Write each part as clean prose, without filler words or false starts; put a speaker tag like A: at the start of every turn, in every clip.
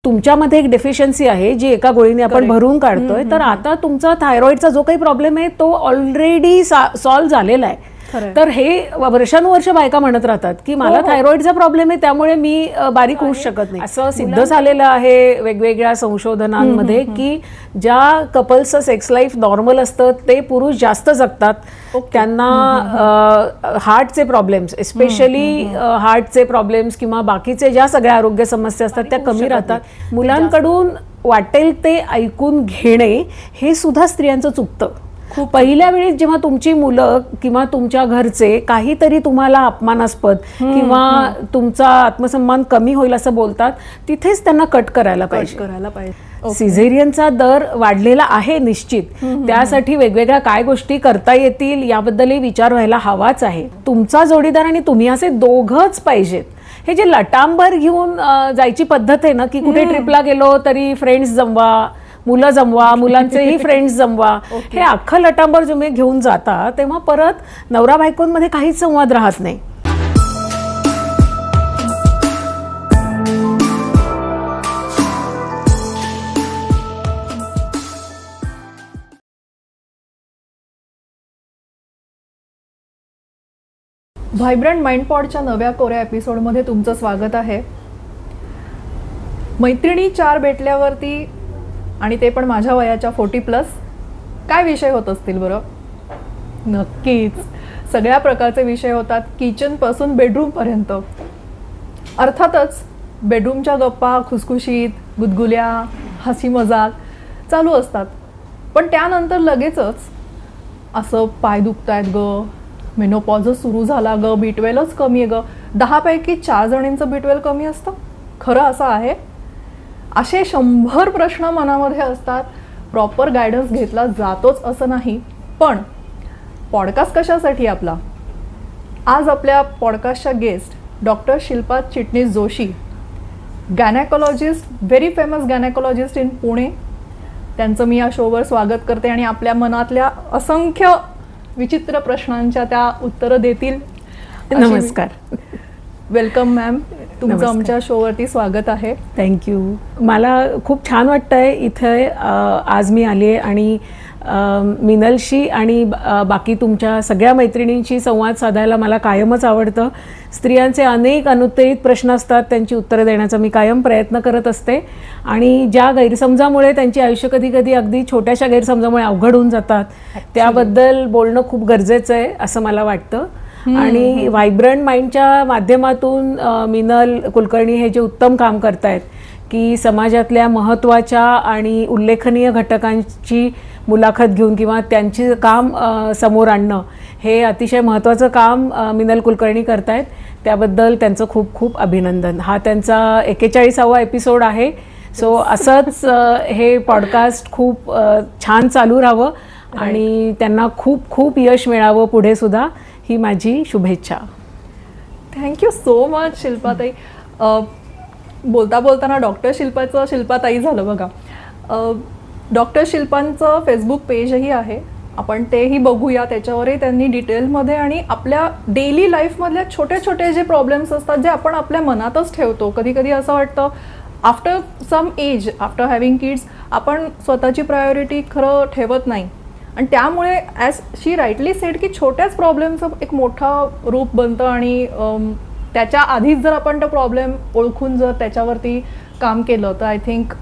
A: तुमच्यामध्ये एक डेफिशियन्सी आहे जी एका गोळीने आपण भरून काढतोय, तर आता तुमचा थायरॉइडचा जो काही प्रॉब्लेम आहे तो ऑलरेडी सॉल्व्ह झालेला आहे. तर हे वर्षानुवर्ष बायका म्हणत राहतात की मला थायरॉइडचा प्रॉब्लेम आहे त्यामुळे मी बारीक होऊ शकत नाही. असं सिद्ध झालेलं आहे वेगवेगळ्या संशोधनांमध्ये की ज्या कपल्सचं सेक्स लाईफ नॉर्मल असतं ते पुरुष जास्त जगतात, त्यांना हार्टचे प्रॉब्लेम्स, एस्पेशली हार्टचे प्रॉब्लेम्स किंवा बाकीचे ज्या सगळ्या आरोग्य समस्या असतात त्या कमी राहतात. मुलांकडून वाटेल ते ऐकून घेणे हे सुद्धा स्त्रियांचं चुकतं. पहिल्या वेळी जेव्हा तुमची मुलं किंवा तुमच्या घरचे काहीतरी तुम्हाला अपमानास्पद किंवा तुमचा आत्मसन्मान कमी होईल असं बोलतात, तिथेच त्यांना कट करायला पाहिजे. सिझेरियनचा दर वाढलेला आहे निश्चित, त्यासाठी वेगवेगळ्या काय गोष्टी करता येतील याबद्दलही विचार व्हायला हवाच आहे. तुमचा जोडीदार आणि तुम्ही असे दोघंच पाहिजेत. हे जे लटांबर घेऊन जायची पद्धत आहे ना, की कुठे ट्रिपला गेलो तरी फ्रेंड्स जमवा, मुलं जमवा, मुलांचेही फ्रेंड्स जमवा, हे अख्खं लटांबर तुम्ही घेऊन जाता तेव्हा परत नवरा बायकोंमध्ये काहीच संवाद राहत नाही.
B: व्हायब्रंट माइंड पॉडच्या नव्या कोऱ्या एपिसोडमध्ये तुमचं स्वागत आहे. मैत्रिणी 4 भेटल्यावरती आणि ते पण माझ्या वयाच्या 40+ काय विषय होत असतील बरं? नक्कीच सगळ्या प्रकारचे विषय होतात, किचनपासून बेडरूमपर्यंत. अर्थातच बेडरूमच्या गप्पा, खुसखुशीत गुदगुल्या, हसी मजाक चालू असतात. पण त्यानंतर लगेचच असं पाय दुखतायत ग, मेनोपॉजच सुरू झाला ग, B12च कमी आहे ग. 10 पैकी 4 जणींचं B12 कमी असतं. खरं असं आहे? असे 100 प्रश्न मनामध्ये असतात. प्रॉपर गायडन्स घेतला जातोच असं नाही. पण पॉडकास्ट कशासाठी आपला? आज आपल्या पॉडकास्टच्या guest doctor Shilpa Chitnis Joshi, gynaecologist, very famous gynaecologist in Pune. त्यांचं मी या शोवर स्वागत करते आणि आपल्या मनातल्या असंख्य विचित्र प्रश्नांच्या त्या उत्तरं देतील.
A: नमस्कार.
B: वेलकम मॅम, तुमचं आमच्या शोवरती स्वागत आहे.
A: थँक्यू. मला खूप छान वाटतंय इथे आज मी आली आहे आणि मिनलशी आणि बाकी तुमच्या सगळ्या मैत्रिणींशी संवाद साधायला मला कायमच आवडतं. स्त्रियांचे अनेक अनुत्तरित प्रश्न असतात, त्यांची उत्तरं देण्याचा मी कायम प्रयत्न करत असते आणि ज्या गैरसमजामुळे त्यांची आयुष्य कधी कधी अगदी छोट्याशा गैरसमजामुळे अवघड होऊन जातात त्याबद्दल बोलणं खूप गरजेचं आहे असं मला वाटतं. आणि व्हायब्रंट माइंडच्या माध्यमातून मिनल कुलकर्णी हे जे उत्तम काम करतायत की समाजातल्या महत्त्वाच्या आणि उल्लेखनीय घटकांची मुलाखत घेऊन किंवा त्यांचे काम समोर आणणं हे अतिशय महत्त्वाचं काम मिनल कुलकर्णी करतायत. त्याबद्दल त्यांचं खूप खूप अभिनंदन. हा त्यांचा 41वा एपिसोड आहे. सो असंच हे पॉडकास्ट खूप छान चालू राहावं आणि त्यांना खूप खूप यश मिळावं पुढे सुद्धा, ही माझी शुभेच्छा.
B: थँक्यू सो मच शिल्पाताई. बोलता बोलताना डॉक्टर शिल्पाचं शिल्पाताई झालं बघा. डॉक्टर शिल्पांचं फेसबुक पेजही आहे, आपण तेही बघूया. त्याच्यावरही त्यांनी डिटेलमध्ये आणि आपल्या डेली लाईफमधल्या छोटे छोटे जे प्रॉब्लेम्स असतात जे आपण आपल्या मनातच ठेवतो. कधी कधी असं वाटतं after some age, after having kids, आपण स्वतःची प्रायोरिटी खरं ठेवत नाही आणि त्यामुळे ॲज शी राईटली सेड की छोट्याच प्रॉब्लेमचं एक मोठा रूप बनतं आणि त्याच्या आधीच जर आपण तो प्रॉब्लेम ओळखून जर त्याच्यावरती काम केलं तर I think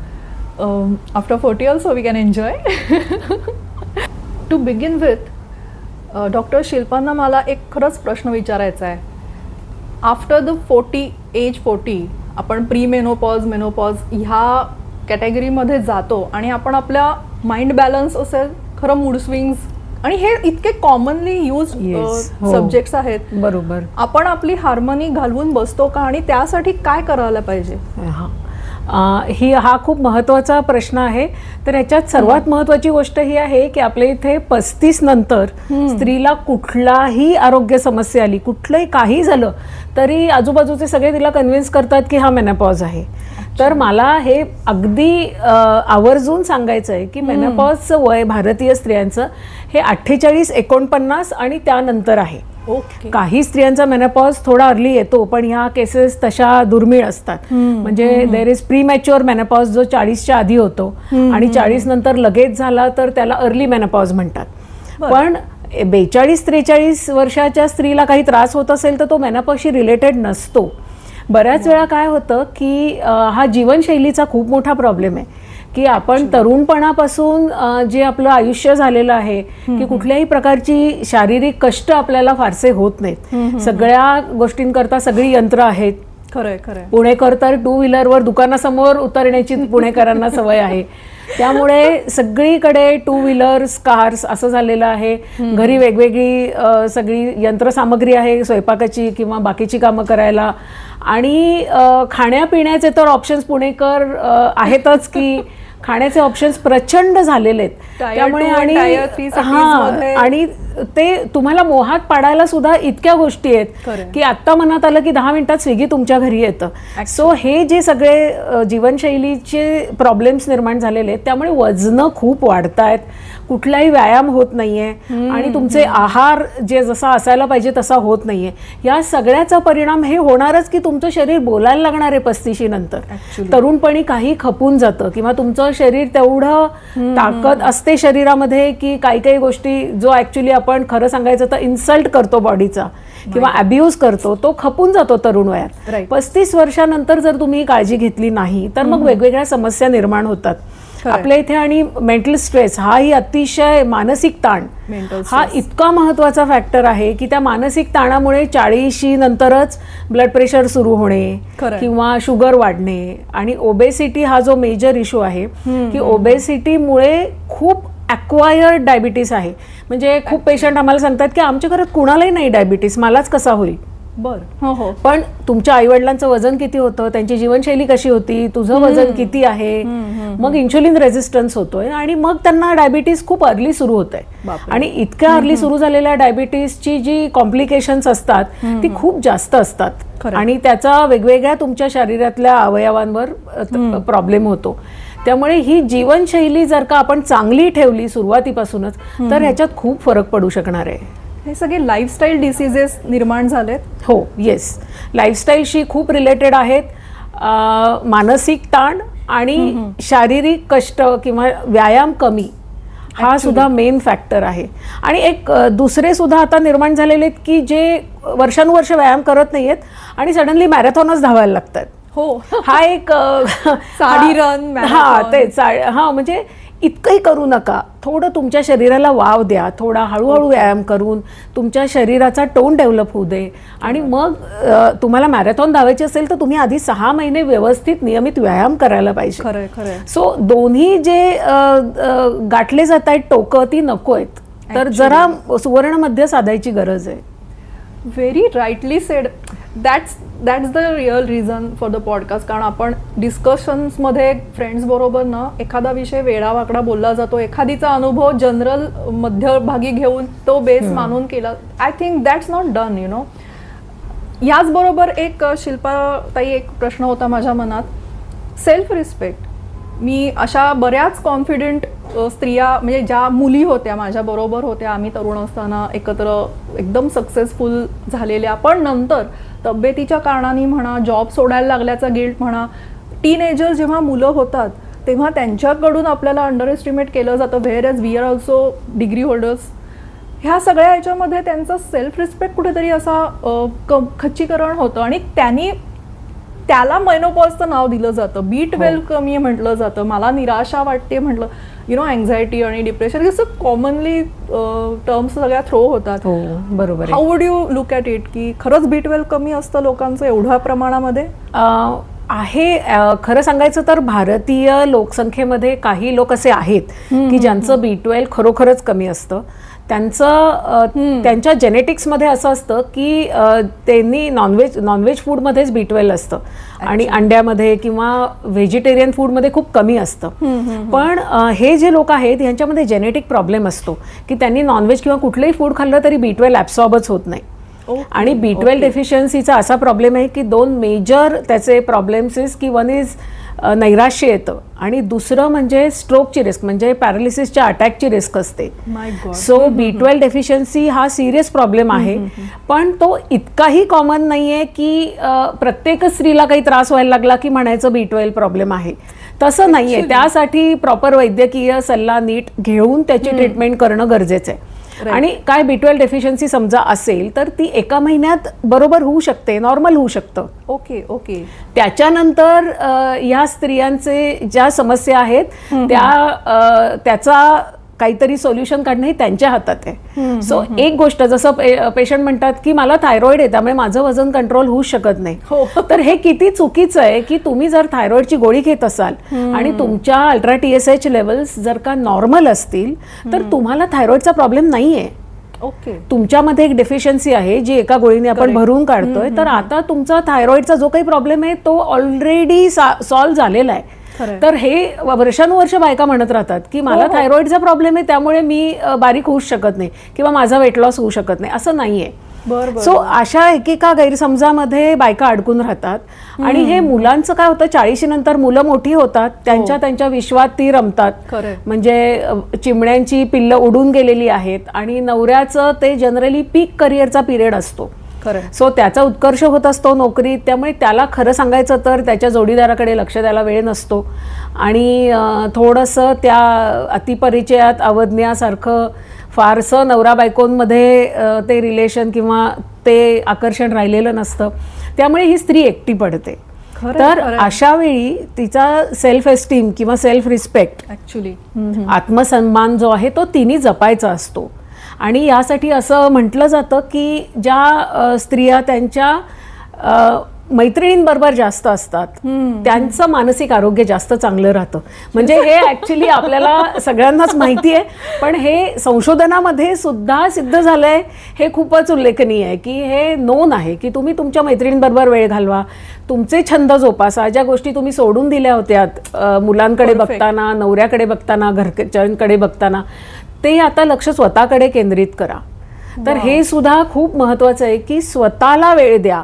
B: after 40 also we can enjoy. To begin with doctor शिल्पांना मला एक खरंच प्रश्न विचारायचा आहे. आफ्टर द 40 आपण प्री मेनोपॉज, मेनोपॉज ह्या कॅटेगरीमध्ये जातो आणि आपण आपल्या माइंड बॅलन्स असेल, खरं मूड स्विंग्स आणि हे इतके कॉमनली यूज सब्जेक्ट्स आहेत.
A: बरोबर.
B: आपण आपली हार्मनी घालवून बसतो का आणि त्यासाठी काय करायला पाहिजे?
A: हा खूप महत्त्वाचा प्रश्न आहे. तर ह्याच्यात सर्वात महत्त्वाची गोष्ट ही आहे की आपल्या इथे 35 नंतर स्त्रीला कुठलाही आरोग्य समस्या आली, कुठलंही काही झालं तरी आजूबाजूचे सगळे तिला कन्व्हिन्स करतात की हा मेनोपॉज आहे. तर मला हे अगदी आवर्जून सांगायचं आहे की मेनोपॉजचं वय भारतीय स्त्रियांचं हे 48, 49 आणि त्यानंतर आहे. काही स्त्रियांचा मेनोपॉज थोडा अर्ली येतो, पण ह्या केसेस तशा दुर्मिळ असतात. म्हणजे देर इज प्रीमॅच्युअर मेनोपॉज जो 40च्या आधी होतो आणि 40 नंतर लगेच झाला तर त्याला अर्ली मेनोपॉज म्हणतात. पण 42-43 वर्षाच्या स्त्रीला काही त्रास होत असेल तर तो मेनोपॉजशी रिलेटेड नसतो. बऱ्याच वेळा काय होतं की हा जीवनशैलीचा खूप मोठा प्रॉब्लेम आहे की आपण तरुणपणापासून जे आपलं आयुष्य झालेलं आहे की कुठल्याही प्रकारची शारीरिक कष्ट आपल्याला फारसे होत नाहीत. सगळ्या गोष्टींकरता सगळी यंत्र आहेत.
B: खरंय खरंय.
A: पुणेकर तर 2 व्हीलरवर दुकानासमोर उतरण्याची पुणेकरांना सवय आहे. त्यामुळे सगळीकडे 2 व्हीलर्स, कार्स असं झालेलं आहे. घरी वेगवेगळी सगळी यंत्रसामग्री आहे स्वयंपाकाची किंवा बाकीची कामं करायला. आणि खाण्यापिण्याचे तर ऑप्शन्स पुणेकर आहेतच की खाण्याचे ऑप्शन्स प्रचंड झालेले आहेत. त्यामुळे आणि ते तुम्हाला मोहात पाडायला सुद्धा इतक्या गोष्टी आहेत की आत्ता मनात आलं की 10 मिनिटात स्विगी तुमच्या घरी येतं. सो हे जे सगळे जीवनशैलीचे प्रॉब्लेम्स निर्माण झालेले आहेत त्यामुळे वजनं खूप वाढत आहेत, कुठलाही व्यायाम होत नाहीये आणि तुमचे आहार जे जसा असायला पाहिजे तसा होत नाहीये. या सगळ्याचा परिणाम हे होणारच की तुमचं शरीर बोलायला लागणार आहे 35 नंतर. तरुणपणी काही खपून जातं किंवा तुमचं शरीर तेवढं ताकद असते शरीरामध्ये की काही काही गोष्टी जो ऍक्च्युली आपण खरं सांगायचं तर इन्सल्ट करतो बॉडीचा किंवा अब्यूज करतो तो खपून जातो तरुण वयात. 35 वर्षानंतर जर तुम्ही काळजी घेतली नाही तर मग वेगवेगळ्या समस्या निर्माण होतात आपल्या इथे. आणि मेंटल स्ट्रेस हा ही अतिशय मानसिक ताण हा इतका महत्वाचा फॅक्टर आहे की त्या मानसिक ताणामुळे 40 नंतरच ब्लड प्रेशर सुरू होणे किंवा शुगर वाढणे आणि ओबेसिटी हा जो मेजर इश्यू आहे की ओबेसिटीमुळे खूप ॲक्वायर्ड डायबिटीस आहे. म्हणजे खूप पेशंट आम्हाला सांगतात की आमच्या घरात कुणालाही नाही डायबिटीस, मलाच कसा होईल. पण तुमच्या आईवडिलांचं वजन किती होतं, त्यांची जीवनशैली कशी होती, तुझं वजन किती आहे, मग इन्शुलिन रेझिस्टन्स होतोय आणि मग त्यांना डायबिटीस खूप अर्ली सुरू होत आहे. आणि इतक्या अर्ली सुरू झालेल्या डायबिटीसची जी कॉम्प्लिकेशन्स असतात ती खूप जास्त असतात आणि त्याचा वेगवेगळ्या तुमच्या शरीरातल्या अवयवांवर प्रॉब्लेम होतो. त्यामुळे ही जीवनशैली जर का आपण चांगली ठेवली सुरुवातीपासूनच तर ह्याच्यात खूप फरक पडू शकणार आहे.
B: हे सगळे लाईफस्टाईल डिसीजेस निर्माण झालेत.
A: हो, येस, लाईफस्टाईलशी खूप रिलेटेड आहेत. मानसिक ताण आणि शारीरिक कष्ट किंवा व्यायाम कमी हा सुद्धा मेन फॅक्टर आहे. आणि एक दुसरे सुद्धा आता निर्माण झालेले आहेत की जे वर्षानुवर्ष व्यायाम करत नाहीयेत आणि सडनली मॅरेथॉनच धावायला लागतात.
B: हो,
A: हा एक
B: साडी रन.
A: तेच म्हणजे इतकंही करू नका, थोडं तुमच्या शरीराला वाव द्या, थोडा हळूहळू व्यायाम करून तुमच्या शरीराचा टोन डेव्हलप होऊ दे आणि मग तुम्हाला मॅरेथॉन धावायची असेल तर तुम्ही आधी 6 महिने व्यवस्थित नियमित व्यायाम करायला पाहिजे.
B: खरंय.
A: सो दोन्ही जे गाठले जात आहेत टोकं ती नको आहेत, तर जरा सुवर्ण मध्य साधायची गरज आहे.
B: Very rightly sed. That's the real reason for the podcast. कारण आपण डिस्कशन्समध्ये फ्रेंड्स बरोबर ना एखादा विषय वेडावाकडा बोलला जातो, एखादीचा अनुभव जनरल मध्यभागी घेऊन तो बेस मानून केला. I think that's not done, you know. याचबरोबर एक शिल्पाताई एक प्रश्न होता माझ्या मनात. Self respect. मी अशा बऱ्याच कॉन्फिडेंट स्त्रिया म्हणजे ज्या मुली होत्या माझ्याबरोबर होत्या, आम्ही तरुण असताना एकत्र एकदम सक्सेसफुल झालेल्या, पण नंतर तब्येतीच्या कारणाने म्हणा, जॉब सोडायला लागल्याचा गिल्ट म्हणा, टीनएजर जेव्हा मुलं होतात तेव्हा त्यांच्याकडून आपल्याला अंडर एस्टिमेट केलं जातं, whereas we are also degree holders. ह्या सगळ्या ह्याच्यामध्ये त्यांचं सेल्फ रिस्पेक्ट कुठेतरी असा खच्चीकरण होतं आणि त्याला मेनोपॉजचं नाव दिलं जातं. B12 कमी म्हटलं जातं, मला निराशा वाटते म्हटलं, यु नो, अँझायटी आणि डिप्रेशन असं कॉमनली टर्म्स सगळ्या थ्रो होतात.
A: हो, बरोबर.
B: How would you look at it की खरंच B12 कमी असतं लोकांचं एवढ्या प्रमाणामध्ये
A: आहे? खरं सांगायचं तर भारतीय लोकसंख्येमध्ये काही लोक असे आहेत की ज्यांचं B12 खरोखरच कमी असतं. त्यांच्या जेनेटिक्समध्ये असं असतं की त्यांनी नॉनव्हेज फूडमध्येच B12 असतं आणि अंड्यामध्ये किंवा व्हेजिटेरियन फूडमध्ये खूप कमी असतं. पण हे जे लोक आहेत ह्यांच्यामध्ये जेनेटिक प्रॉब्लेम असतो की त्यांनी नॉनव्हेज किंवा कुठलंही फूड खाल्लं तरी B12 ॲब्सॉर्बच होत नाही. आणि B12 डेफिशियन्सीचा असा प्रॉब्लेम आहे की 2 मेजर त्याचे प्रॉब्लेम्स की वन इज नैराश्य येतं आणि दुसरं म्हणजे स्ट्रोकची रिस्क म्हणजे पॅरालिसिसच्या अटॅकची रिस्क असते. सो B12 डेफिशियन्सी हा सिरियस प्रॉब्लेम आहे, पण तो इतकाही कॉमन नाहीये की प्रत्येक स्त्रीला काही त्रास व्हायला लागला की म्हणायचं B12 प्रॉब्लेम आहे. तसं नाहीये. त्यासाठी प्रॉपर वैद्यकीय सल्ला नीट घेऊन त्याची ट्रीटमेंट करणं गरजेचं आहे. आणि काय B12 डेफिशियन्सी समजा असेल तर ती एका महिन्यात बरोबर होऊ शकते, नॉर्मल होऊ शकतं.
B: ओके.
A: त्याच्यानंतर या स्त्रियांचे ज्या समस्या आहेत त्याचा काहीतरी सोल्युशन काढणं हे त्यांच्या हातात आहे. सो एक गोष्ट जसं पेशंट म्हणतात की मला थायरॉइड आहे त्यामुळे माझं वजन कंट्रोल होऊ शकत नाही, तर हे किती चुकीचं आहे की तुम्ही जर थायरॉइडची गोळी घेत असाल आणि तुमच्या अल्ट्रा TSH लेवल्स जर का नॉर्मल असतील तर तुम्हाला थायरॉइडचा प्रॉब्लेम नाहीये. तुमच्यामध्ये एक डेफिशियन्सी आहे जी एका गोळीने आपण भरून काढतोय, तर आता तुमचा थायरॉइडचा जो काही प्रॉब्लेम आहे तो ऑलरेडी सॉल्व्ह झालेला आहे. तर हे वर्षानुवर्ष बायका म्हणत राहतात की मला थायरॉइडचा प्रॉब्लेम आहे त्यामुळे मी बारीक होऊ शकत नाही किंवा माझा वेट लॉस होऊ शकत नाही, असं नाहीये. सो अशा एकेका गैरसमजामध्ये बायका अडकून राहतात. आणि हे मुलांचं काय होतं, 40 नंतर मुलं मोठी होतात, त्यांच्या विश्वात ती रमतात, म्हणजे चिमण्यांची पिल्लं उडून गेलेली आहेत आणि नवऱ्याचं ते जनरली पीक करिअरचा पिरियड असतो. सो त्याचा उत्कर्ष होत असतो नोकरीत, त्यामुळे त्याला खरं सांगायचं तर त्याच्या जोडीदाराकडे लक्ष द्यायला वेळ नसतो आणि थोडंसं त्या अतिपरिचयात अवज्ञासारखं फारसं नवरा बायकोंमध्ये ते रिलेशन किंवा ते आकर्षण राहिलेलं नसतं, त्यामुळे ही स्त्री एकटी पडते. तर अशा वेळी तिचा सेल्फ एस्टीम किंवा सेल्फ रिस्पेक्ट आत्मसन्मान जो आहे तो तिने जपायचा असतो. आणि यासाठी असं म्हटलं जातं की ज्या स्त्रिया त्यांच्या मैत्रिणींबरोबर जास्त असतात त्यांचं मानसिक आरोग्य जास्त चांगलं राहतं. म्हणजे हे ऍक्च्युली आपल्याला सगळ्यांनाच माहिती आहे, पण हे संशोधनामध्ये सुद्धा सिद्ध झालंय. हे खूपच उल्लेखनीय आहे की हे नोन आहे की तुम्ही तुमच्या मैत्रिणींबरोबर वेळ घालवा, तुमचे छंद जोपासा, ज्या गोष्टी तुम्ही सोडून दिल्या होत्या मुलांकडे बघताना, नवऱ्याकडे बघताना, घरच्यांकडे बघताना, ते आता लक्ष स्वतःकडे केंद्रित करा. तर हे सुद्धा खूप महत्वाचं आहे की स्वतःला वेळ द्या.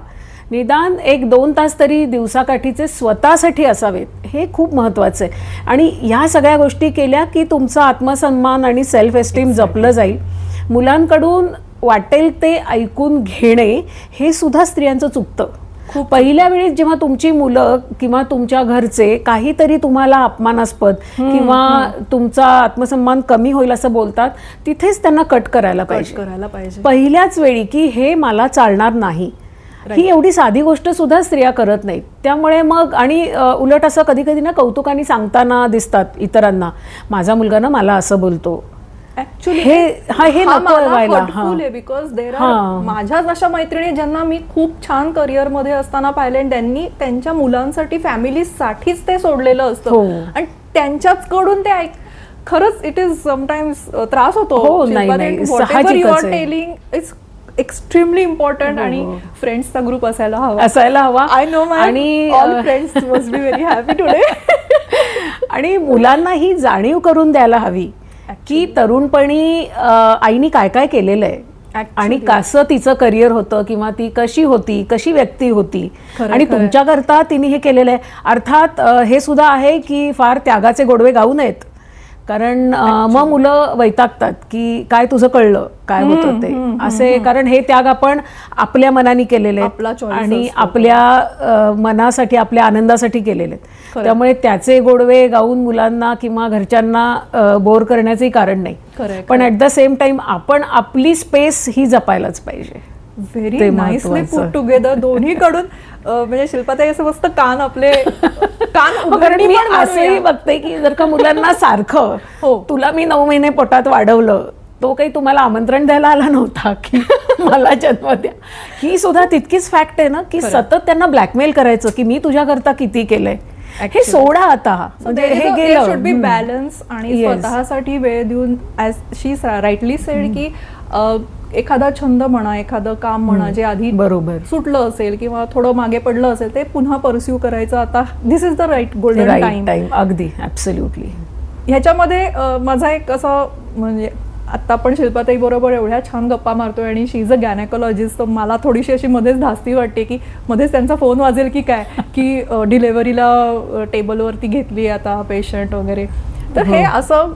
A: निदान 1-2 तास तरी दिवसाकाठीचे स्वतःसाठी असावेत, हे खूप महत्वाचं आहे. आणि ह्या सगळ्या गोष्टी केल्या की तुमचा आत्मसन्मान आणि सेल्फ एस्टीम जपलं जाईल. मुलांकडून वाटेल ते ऐकून घेणे हे सुद्धा स्त्रियांचं चुकतं. पहिल्या वेळेस जेव्हा तुमची मुलं किंवा तुमच्या घरचे काहीतरी तुम्हाला अपमानास्पद किंवा तुमचा आत्मसन्मान कमी होईल असं बोलतात, तिथेच त्यांना कट करायला पाहिजे पहिल्याच वेळी की हे मला चालणार नाही. ही एवढी साधी गोष्ट सुद्धा स्त्रिया करत नाहीत. त्यामुळे मग आणि उलट असं कधी कधी ना कौतुकाने सांगताना दिसतात इतरांना, माझा मुलगा ना मला असं बोलतो.
B: हे नको व्हायला. बिकॉज देर आर माझ्याच अशा मैत्रिणी ज्यांना मी खूप छान करिअर मध्ये असताना पाहिले, त्यांनी त्यांच्या मुलांसाठी फॅमिलीसाठीच ते सोडलेलं असतं आणि त्यांच्याच कडून ते खरंच इट इज समटाइम्स त्रास होतो. टेलिंग इज एक्स्ट्रीमली इम्पॉर्टंट आणि फ्रेंड्सचा ग्रुप असायला हवा. आय नो आणि all friends must be very happy today.
A: आणि मुलांना ही जाणीव करून द्यायला हवी की तरुणपणी आईनी काय काय केलेलं आहे आणि कसं तिचं करिअर होतं किंवा ती कशी होती, कशी व्यक्ती होती आणि तुमच्याकरता तिने हे केलेलं आहे. अर्थात हे सुद्धा आहे की फार त्यागाचे गोडवे गाऊ नयेत, कारण मग मुलं वैतागतात की काय तुझं कळलं काय होतं ते असे, कारण हे त्याग आपण आपल्या मनाने केलेले आहेत आणि आपल्या मनासाठी आपल्या आनंदासाठी केलेले आहेत. त्यामुळे त्याचे गोडवे गाऊन मुलांना किंवा घरच्यांना बोर करण्याचंही कारण नाही. पण ऍट द सेम टाइम आपण आपली स्पेस ही जपायलाच पाहिजे.
B: व्हेरी नाईसली पुट टुगेदर दोन्हीकडून. म्हणजे शिल्पाताई असं मस्त कान
A: कारण मी असंही बघते की जर का मुलांना सारखं तुला मी 9 महिने पोटात वाढवलं, तो काही तुम्हाला आमंत्रण द्यायला आला नव्हता की मला जन्म द्या, ही सुद्धा तितकीच फॅक्ट आहे ना की सतत त्यांना ब्लॅकमेल करायचं की मी तुझ्याकरता किती केलंय. हे सोडा आता. म्हणजे हे गेलं.
B: शुड बी बॅलन्स आणि स्वतःसाठी वेळ देऊन, ऍज शी राईटली सेड की एखादा छंद म्हणा, एखादं काम म्हणा जे आधी
A: बरोबर
B: सुटलं असेल किंवा थोडं मागे पडलं असेल ते पुन्हा परस्यू करायचं. आता this is the right golden time.
A: अगदी ऍब्सोल्युटली.
B: ह्याच्यामध्ये माझा एक असं म्हणजे आता आपण शिल्पाताई बरोबर एवढ्या छान गप्पा मारतोय आणि शी इज अ गॅयनेकोलॉजिस्ट, तर मला थोडीशी अशी मध्येच धास्ती वाटते की मध्येच त्यांचा फोन वाजेल की काय, की डिलेव्हरीला टेबलवरती घेतली आता पेशंट वगैरे. तर हे असं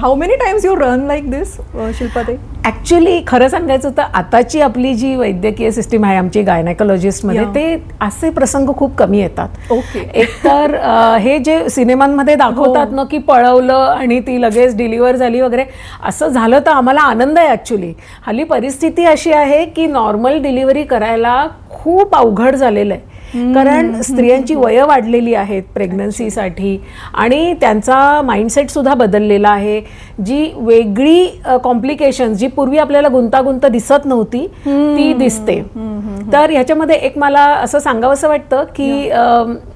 B: how many times you run like this शिल्पाताई?
A: ऍक्च्युली खरं सांगायचं तर आताची आपली जी वैद्यकीय सिस्टीम आहे आमची गायनेकोलॉजिस्टमध्ये, ते असे प्रसंग खूप कमी येतात.
B: ओके.
A: एकतर हे जे सिनेमांमध्ये दाखवतात ना की पळवलं आणि ती लगेच डिलिव्हर झाली वगैरे, असं झालं तर आम्हाला आनंद आहे. ऍक्च्युली हल्ली परिस्थिती अशी आहे की नॉर्मल डिलिव्हरी करायला खूप अवघड झालेलं आहे, कारण स्त्रियांची वय वाढलेली आहेत प्रेग्नन्सीसाठी आणि त्यांचा माइंडसेट सुद्धा बदललेला आहे. जी वेगळी कॉम्प्लिकेशन जी पूर्वी आपल्याला गुंतागुंत दिसत नव्हती ती दिसते. तर ह्याच्यामध्ये एक मला असं सांगावंसं वाटतं की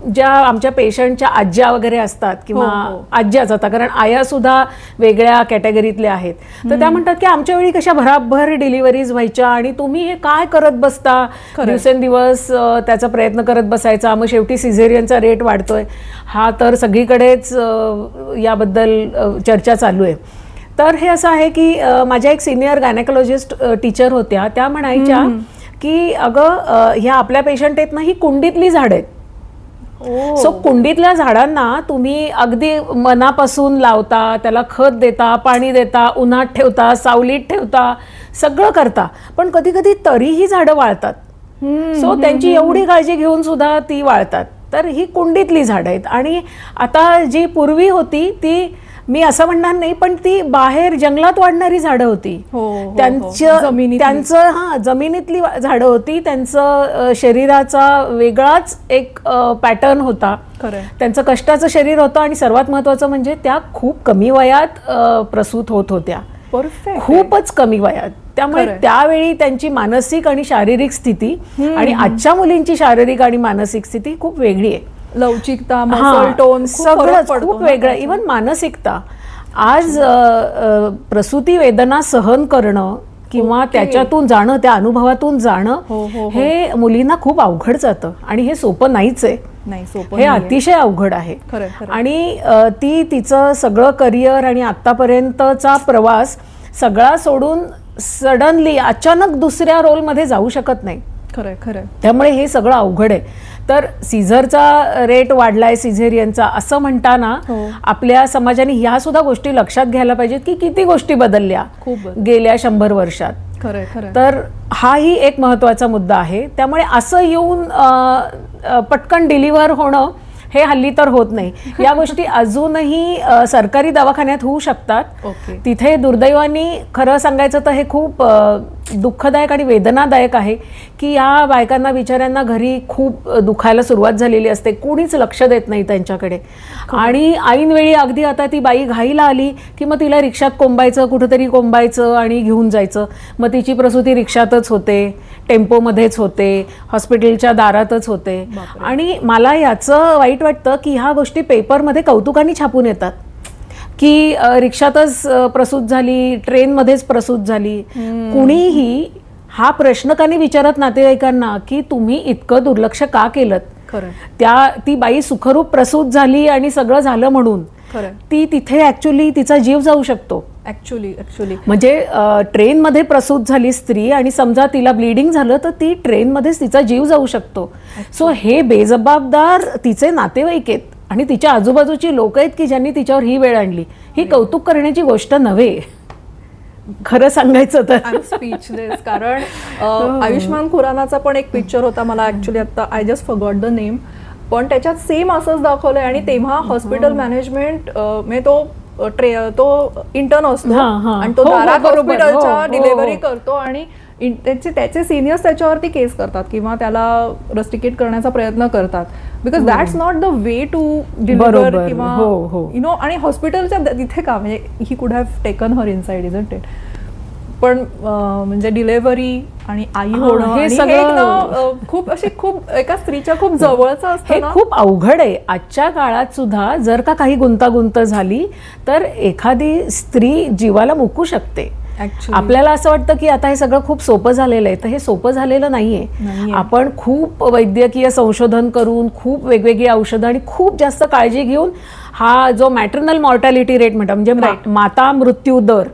A: ज्या आमच्या पेशंटच्या आज्या वगैरे असतात किंवा आज्याच, आता कारण आया सुद्धा वेगळ्या कॅटेगरीतल्या आहेत, तर त्या म्हणतात की आमच्या वेळी कशा भराभर डिलिव्हरीज व्हायच्या आणि तुम्ही हे काय करत बसता, दिवसेंदिवस त्याचा प्रयत्न करत बसायचा, मग शेवटी सिझेरियनचा रेट वाढतोय. हा तर सगळीकडेच याबद्दल चर्चा चालू आहे. तर हे असं आहे की माझ्या एक सिनियर गायनेकोलॉजिस्ट टीचर होत्या, त्या म्हणायच्या की अगं ह्या आपल्या पेशंट आहेत ना, ही कुंडीतली झाड आहेत. सो कुंडीतल्या झाडांना तुम्ही अगदी मनापासून लावता, त्याला खत देता, पाणी देता, उन्हात ठेवता, सावलीत ठेवता, सगळं करता, पण कधी कधी तरीही झाडं वाळतात. सो त्यांची एवढी काळजी घेऊन सुद्धा ती वाळतात. तर ही कुंडीतली झाडं आहेत. आणि आता जी पूर्वी होती ती, मी असं म्हणणार नाही, पण ती बाहेर जंगलात वाढणारी झाडं होती. त्यांचं जमिनीतली झाडं होती. त्यांचं शरीराचा वेगळाच एक पॅटर्न होता, त्यांचं कष्टाचं शरीर होतं. आणि सर्वात महत्वाचं म्हणजे त्या खूप कमी वयात प्रसूत होत होत्या, खूपच कमी वयात. त्यामुळे त्यावेळी त्यांची मानसिक आणि शारीरिक स्थिती आणि आजच्या मुलींची शारीरिक आणि मानसिक स्थिती खूप वेगळी आहे.
B: लवचिकता, मसल टोन
A: सगळंच खूप वेगळं. इव्हन मानसिकता. आज प्रसूती वेदना सहन करणं किंवा त्याच्यातून जाणं, त्या अनुभवातून जाणं, हे मुलींना खूप अवघड जातं आणि हे सोपं नाहीच आहे. हे अतिशय अवघड आहे. आणि ती तिचं सगळं करिअर आणि आतापर्यंतचा प्रवास सगळा सोडून सडनली अचानक दुसऱ्या रोलमध्ये जाऊ शकत नाही. त्यामुळे हे सगळं अवघड आहे. तर सीझरचा रेट वाढलाय, सिझेरियनचा, असं म्हणताना आपल्या समाजाने ह्या सुद्धा गोष्टी लक्षात घ्यायला पाहिजेत की किती गोष्टी बदलल्या गेल्या 100 वर्षात. तर हाही एक महत्वाचा मुद्दा आहे. त्यामुळे असं येऊन पटकन डिलिव्हर होणं हे हल्ली तर होत नाही. या गोष्टी अजूनही सरकारी दवाखान्यात होऊ शकतात. तिथे दुर्दैवाने खरं सांगायचं तर हे खूप दुःखदायक आणि वेदनादायक आहे की या बायकांना बिचाऱ्यांना घरी खूप दुखायला सुरुवात झालेली असते, कोणीच लक्ष देत नाही त्यांच्याकडे. आणि ऐनवेळी अगदी आता ती बाई घाईला आली की मग तिला रिक्षात कोंबायचं, कुठंतरी कोंबायचं आणि घेऊन जायचं. मग तिची प्रसूती रिक्षातच होते, टेम्पोमध्येच होते, हॉस्पिटलच्या दारातच होते. आणि मला याचं वाईट वाटतं की ह्या गोष्टी पेपरमध्ये कौतुकाने छापून येतात की रिक्षातच प्रसूत झाली, ट्रेनमध्येच प्रसूत झाली. कुणीही हा प्रश्न का नाही विचारत नातेवाईकांना की तुम्ही इतकं दुर्लक्ष का केलं. ती बाई सुखरूप प्रसूत झाली आणि सगळं झालं म्हणून ती तिथे ऍक्च्युली तिचा जीव जाऊ शकतो.
B: ऍक्च्युली
A: म्हणजे ट्रेनमध्ये प्रसूत झाली स्त्री आणि समजा तिला ब्लिडिंग झालं तर ती ट्रेनमध्येच तिचा जीव जाऊ शकतो. सो हे बेजबाबदार तिचे नातेवाईक आहेत आणि तिच्या आजूबाजूची लोक आहेत की ज्यांनी तिच्यावर ही वेळ आणली. ही कौतुक करण्याची गोष्ट नव्हे खरं सांगायचं तर.
B: स्पीचलेस. कारण आयुष्मान खुरानाचा पण एक पिक्चर होता, मला ऍक्च्युली आता I just forgot the name, पण त्याच्यात सेम असंच दाखवलंय. आणि तेव्हा हॉस्पिटल मॅनेजमेंट म्हणजे तो इंटर्न असतो आणि तो दारात हॉस्पिटलच्या डिलिव्हरी करतो आणि त्याचे सिनियर्स त्याच्यावरती केस करतात किंवा त्याला रस्टिकेट करण्याचा प्रयत्न करतात. Because that's not the way to deliver किंवा यु नो. आणि हॉस्पिटलच्या तिथे का, म्हणजे he could have taken her inside, isn't it. पण म्हणजे डिलिव्हरी आणि आई होणं हे सगळं खूप एका स्त्रीच्या खूप जवळचं असतं.
A: हे खूप अवघड आहे. आजच्या काळात सुद्धा जर का काही गुंतागुंत झाली तर एखादी स्त्री जीवाला मुकू शकते. आपल्याला असं वाटतं की आता हे सगळं खूप सोपं झालेलं आहे, तर हे सोपं झालेलं नाहीये. आपण खूप वैद्यकीय संशोधन करून, खूप वेगवेगळी औषधं आणि खूप जास्त काळजी घेऊन हा जो मॅटर्नल मॉर्टॅलिटी रेट म्हणतात, म्हणजे माता मृत्यू दर,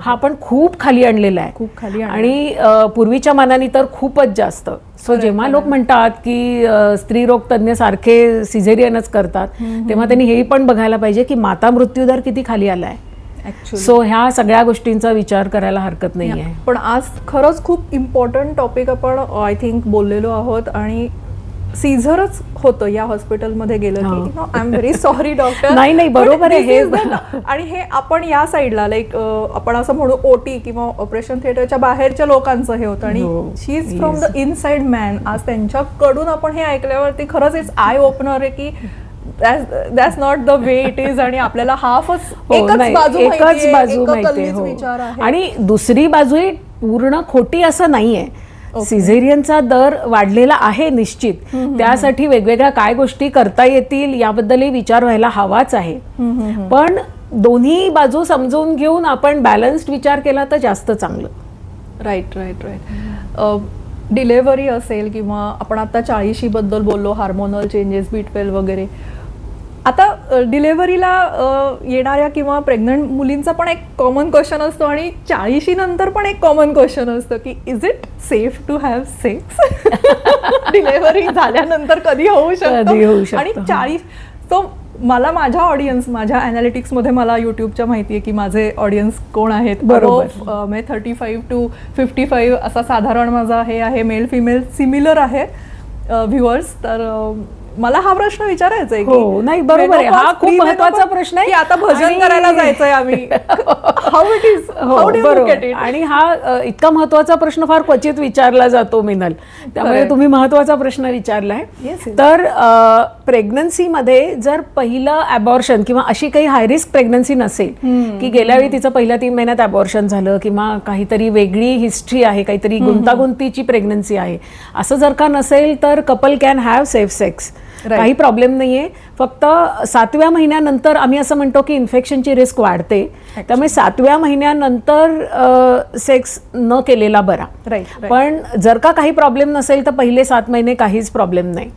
A: हा पण खूप खाली आणलेला आहे,
B: खूप खाली.
A: आणि पूर्वीच्या मानाने तर खूपच जास्त. सो जेव्हा लोक म्हणतात की स्त्रीरोग तज्ञ सारखे सिझेरियनच करतात, तेव्हा त्यांनी हेही पण बघायला पाहिजे की माता मृत्यूदर किती खाली आलाय. सो ह्या सगळ्या गोष्टींचा विचार करायला हरकत नाही आहे.
B: पण आज खरंच खूप इम्पॉर्टंट टॉपिक आपण आय थिंक बोललेलो आहोत. आणि सीझरच होतं या हॉस्पिटलमध्ये गेलं की I am very sorry doctor.
A: नाही बरोबर आहे.
B: आणि हे आपण या साईडला लाईक आपण असं म्हणू ओटी किंवा ऑपरेशन थिएटरच्या बाहेरच्या लोकांचं हे होतं, आणि she is from the inside man. आज त्यांच्याकडून आपण हे ऐकल्यावरती खरंच इट्स आय ओपनर आहे की that's not the way it is. आणि आपल्याला एकच बाजू माहिती आहे,
A: आणि दुसरी बाजू पूर्ण खोटी असं नाहीये. सिझेरियनचा दर वाढलेला आहे निश्चित, त्यासाठी वेगवेगळ्या काय गोष्टी करता येतील याबद्दलही विचार व्हायला हवाच आहे. पण दोन्ही बाजू समजून घेऊन आपण बॅलन्स्ड विचार केला तर जास्त चांगलं.
B: राईट. डिलेव्हरी असेल किंवा आपण आता 40शी बद्दल बोललो, हार्मोनल चेंजेस, B12 वगैरे. आता डिलेव्हरीला येणाऱ्या किंवा प्रेग्नंट मुलींचा पण एक कॉमन क्वेश्चन असतो, आणि 40शी नंतर पण एक कॉमन क्वेश्चन असतं की is it safe to have sex delivery झाल्यानंतर कधी होऊ शकतो. आणि 40 तो मला माझ्या ऑडियन्स, माझ्या अॅनालिटिक्समध्ये मला युट्यूबच्या माहिती आहे की माझे ऑडियन्स कोण आहेत. बरोबर. 35 to 55 असा साधारण माझा हे आहे, मेल फिमेल सिमिलर आहे व्ह्युअर्स. तर मला हा प्रश्न विचारायचा आहे की
A: नाही बरोबर आहे, हा खूप महत्वाचा प्रश्न आहे.
B: आता भजन करायला जायचंय आम्ही, how it is, how do you look at it.
A: आणि हा इतका महत्वाचा प्रश्न फार क्वचित विचारला जातो मिनल, त्यामुळे तुम्ही महत्वाचा प्रश्न विचारलाय. तर प्रेग्नन्सीमध्ये जर पहिलं अबॉर्शन किंवा अशी काही हाय रिस्क प्रेग्नन्सी नसेल की गेल्या वेळी तिचं पहिल्या 3 महिन्यात अबॉर्शन झालं किंवा काहीतरी वेगळी हिस्ट्री आहे, काहीतरी गुंतागुंतीची प्रेग्नन्सी आहे, असं जर का नसेल तर couple can have safe sex. काही प्रॉब्लेम नाहीये. फक्त 7व्या महिन्यानंतर आम्ही असं म्हणतो की इन्फेक्शनची रिस्क वाढते, त्यामुळे 7व्या महिन्यानंतर सेक्स न केलेला बरा. पण जर का काही प्रॉब्लेम नसेल तर पहिले 7 महिने काहीच प्रॉब्लेम नाही.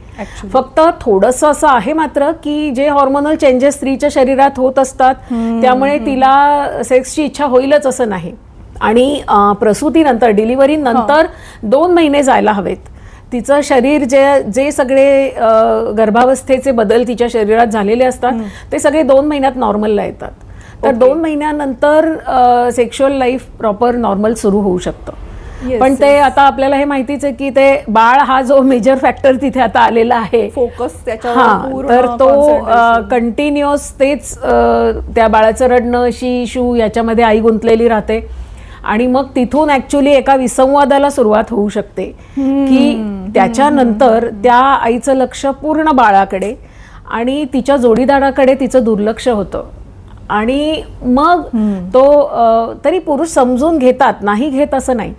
A: फक्त थोडंसं असं आहे मात्र की जे हॉर्मोनल चेंजेस स्त्रीच्या शरीरात होत असतात त्यामुळे तिला सेक्सची इच्छा होईलच असं नाही. आणि प्रसूतीनंतर, डिलिव्हरी नंतर 2 महिने जायला हवेत. तिचं शरीर जे सगळे गर्भावस्थेचे बदल तिच्या शरीरात झालेले असतात ते सगळे 2 महिन्यात नॉर्मलला येतात. तर 2 महिन्यानंतर सेक्शुअल लाईफ प्रॉपर नॉर्मल सुरू होऊ शकतं. पण ते आता आपल्याला हे माहितीच आहे की ते बाळ हा जो मेजर फॅक्टर तिथे आता आलेला आहे,
B: फोकस त्याच्यावर,
A: तर तो कंटिन्युअस तेच त्या बाळाचं रडणं, शी शू याच्यामध्ये आई गुंतलेली राहते. आणि मग तिथून ऍक्च्युली एका विसंवादाला सुरुवात होऊ शकते की त्याच्यानंतर त्या आईचं लक्ष पूर्ण बाळाकडे आणि तिच्या जोडीदाराकडे तिचं दुर्लक्ष होतं. आणि मग तो तरी पुरुष समजून घेतात, नाही घेत असं नाही,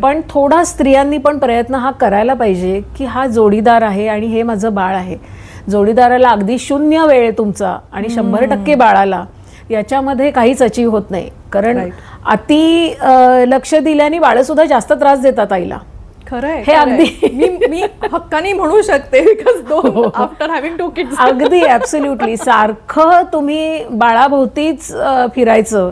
A: पण थोडा स्त्रियांनी पण प्रयत्न हा करायला पाहिजे की हा जोडीदार आहे आणि हे माझं बाळ आहे. जोडीदाराला अगदी 0 वेळ तुमचा आणि 100% बाळाला, याच्यामध्ये काहीच अचीव होत नाही. कारण अति लक्ष दिल्याने बाळ सुद्धा जास्त त्रास देतात आईला.
B: खरंय,
A: हे अगदी
B: मी हक्काने म्हणू शकते, बिकॉज आफ्टर हॅव्हिंग 2 किड्स.
A: अगदी ऍब्सोल्युटली. सारखं तुम्ही बाळाभोवतीच फिरायचं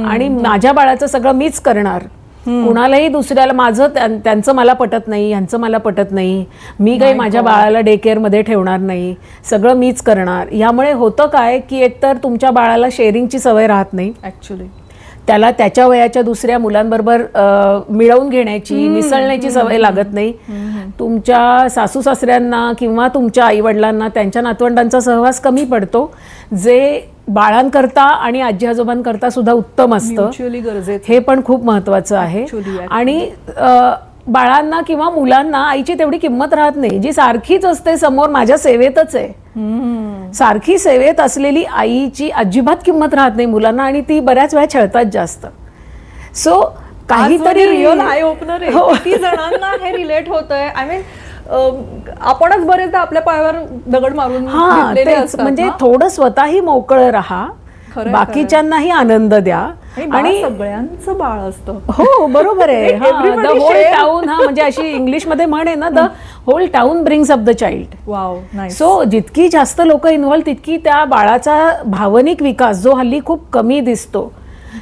A: आणि माझ्या बाळाचं सगळं मीच करणार, कुणालाही दुसऱ्याला माझं त्यांचं मला पटत नाही, ह्यांचं मला पटत नाही, मी काही माझ्या बाळाला डे केअर मध्ये ठेवणार नाही, सगळं मीच करणार. यामुळे होतं काय की एकतर तुमच्या बाळाला शेअरिंगची सवय राहत नाही, ऍक्च्युली त्याला त्याच्या वयाच्या दुसऱ्या मुलांबरोबर मिळवून घेण्याची, मिसळण्याची सवय लागत नाही. तुमच्या सासू सासऱ्यांना किंवा तुमच्या आई वडिलांना त्यांच्या नातवंडांचा सहवास कमी पडतो, जे बाळांकरता आणि आजी आजोबांकरता सुद्धा उत्तम असतं. हे पण खूप महत्वाचं आहे. आणि बाळांना किंवा मुलांना आईची तेवढी किंमत राहत नाही, जी सारखीच असते समोर, माझ्या सेवेतच आहे, सारखी सेवेत असलेली आईची अजिबात किंमत राहत नाही मुलांना, आणि ती बऱ्याच वेळा छळतात जास्त. सो काहीतरी
B: रिअल आय ओपनर आहे. किती जणांना हे रिलेट होतंय. आय मीन आपणच बरेचदा आपल्या पायावर दगड मारून,
A: म्हणजे थोडं स्वतःही मोकळं राहा, बाकीच्यांनाही आनंद द्या.
B: आणि सगळ्यांचं बाळ असतं.
A: हो बरोबर आहे. द होल टाउन, म्हणजे अशी इंग्लिशमध्ये म्हण आहे ना, the whole town brings up the child.
B: Wow.
A: So जितकी जास्त लोक इन्व्हॉल्व तितकी त्या बाळाचा भावनिक विकास, जो हल्ली खूप कमी दिसतो,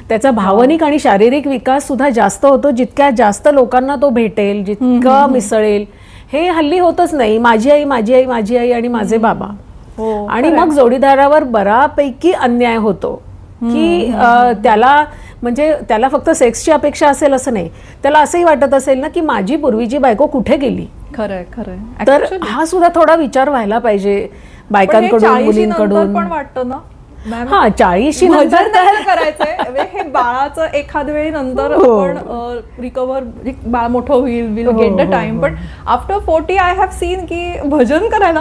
A: त्याचा भावनिक आणि शारीरिक विकास सुद्धा जास्त होतो. जितक्या जास्त लोकांना तो भेटेल, जितकं मिसळेल. हे हल्ली होतच नाही. माझी आई, माझी आई, माझी आई आणि माझे बाबा. आणि मग जोडीदारावर बऱ्यापैकी अन्याय होतो की त्याला फक्त सेक्सची अपेक्षा असेल असं नाही, त्याला असंही वाटत असेल ना की माझी पूर्वीची बायको कुठे गेली.
B: खरंय खरंय.
A: तर हा सुद्धा थोडा विचार व्हायला पाहिजे बायकांकडून, मुलींकडून.
B: पण वाटतं ना,
A: 40 नंतर
B: करायचंय हे बाळाचं एखाद वेळी नंतर आपण रिकव्हर, बाळ मोठं होईल, विल गेट द टाइम. पण आफ्टर 40 आय हॅव सीन की भजन करायला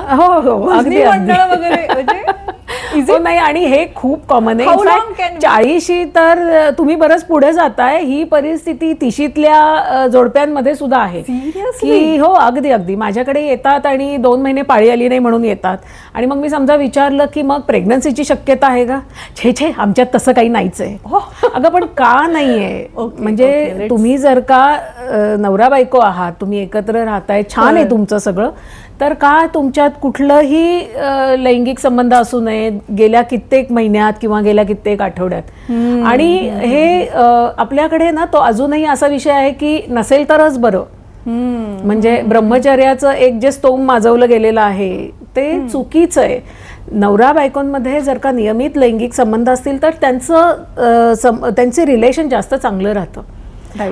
A: अगदी
B: वगैरे
A: नाही. आणि हे खूप कॉमन आहे. 40 तर तुम्ही बरंच पुढे जाताय. ही परिस्थिती 30ल्या जोडप्यांमध्ये सुद्धा आहे की हो अगदी अगदी माझ्याकडे येतात आणि 2 महिने पाळी आली नाही म्हणून येतात. आणि मग मी समजा विचारलं की मग प्रेग्नन्सीची शक्यता आहे का? छे आमच्यात तसं काही नाहीच आहे. अगं पण का नाहीये? म्हणजे तुम्ही जर का नवरा बायको आहात, तुम्ही एकत्र राहताय, छान आहे तुमचं सगळं, तर का तुमच्यात कुठलंही लैंगिक संबंध असू नये गेल्या कित्येक महिन्यात किंवा गेल्या कित्येक आठवड्यात. आणि हे आपल्याकडे ना तो अजूनही असा विषय आहे की नसेल तरच बरं. म्हणजे ब्रह्मचर्याचं एक जे स्तोम माजवलं गेलेलं आहे ते चुकीचं आहे. नवरा बायकोंमध्ये जर का नियमित लैंगिक संबंध असतील तर त्यांचे रिलेशन जास्त चांगलं राहतं.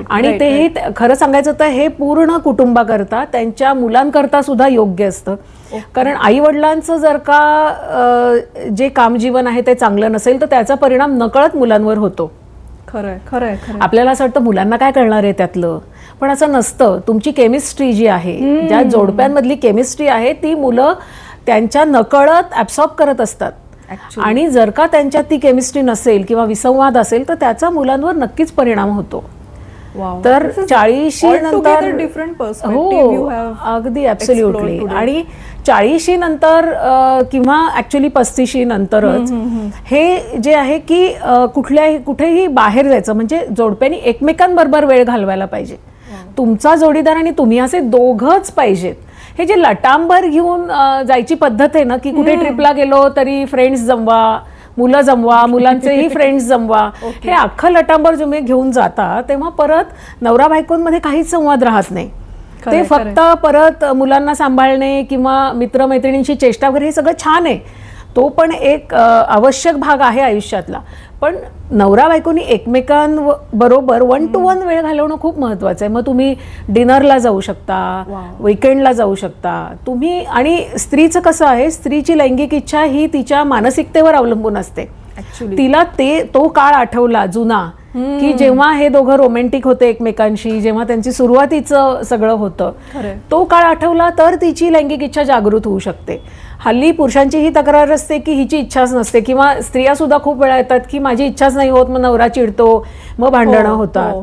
A: आणि ते खरं सांगायचं तर हे पूर्ण कुटुंबाकरता, त्यांच्या मुलांकरता सुद्धा योग्य असतं. कारण आई वडिलांचं जर का जे कामजीवन आहे ते चांगलं नसेल तर त्याचा परिणाम नकळत मुलांवर होतो.
B: खरंय खरंय.
A: आपल्याला असं वाटतं मुलांना काय कळणार आहे त्यातलं, पण असं नसतं. तुमची केमिस्ट्री जी आहे, ज्या जोडप्यांमधली केमिस्ट्री आहे ती मुलं त्यांच्या नकळत ऍब्सॉर्ब करत असतात. आणि जर का त्यांच्यात ती केमिस्ट्री नसेल किंवा विसंवाद असेल तर त्याचा मुलांवर नक्कीच परिणाम होतो. तर 40 नंतर हो अगदी ऍब्सोल्युटली. आणि 40 नंतर किंवा ऍक्च्युली 35 नंतरच हे जे आहे की कुठेही बाहेर जायचं म्हणजे जोडप्यांनी एकमेकांबरोबर वेळ घालवायला पाहिजे. तुमचा जोडीदार आणि तुम्ही असे दोघंच पाहिजेत. हे जे लटांबर घेऊन जायची पद्धत आहे ना की कुठे ट्रिपला गेलो तरी फ्रेंड्स जमवा, मुलं जमवा, मुलांचेही फ्रेंड्स जमवा, हे अख्खं लटांबर जेव्हा घेऊन जाता तेव्हा परत नवरा बायकोंमध्ये काहीच संवाद राहत नाही. ते फक्त परत मुलांना सांभाळणे किंवा मित्रमैत्रिणींशी चेष्टा वगैरे हे सगळं छान आहे, तो पण एक आवश्यक भाग आहे आयुष्यातला. पण नवरा बायकोनी एकमेकांबरोबर 1 to 1 वेळ घालवणं खूप महत्वाचं आहे. मग तुम्ही डिनरला जाऊ शकता, वीकेंडला जाऊ शकता तुम्ही. आणि स्त्रीचं कसं आहे, स्त्रीची लैंगिक इच्छा ही तिच्या मानसिकतेवर अवलंबून असते. तिला तो काळ आठवला जुना की जेव्हा हे दोघं रोमॅन्टिक होते एकमेकांशी, जेव्हा त्यांची सुरुवातीचं सगळं होतं, तो काळ आठवला तर तिची लैंगिक इच्छा जागृत होऊ शकते. हल्ली पुरुषांची ही तक्रार असते की हिची इच्छाच नसते, किंवा स्त्रिया सुद्धा खूप वेळा येतात की माझी इच्छाच नाही होत, मग नवरा चिडतो, मग भांडणं होतात.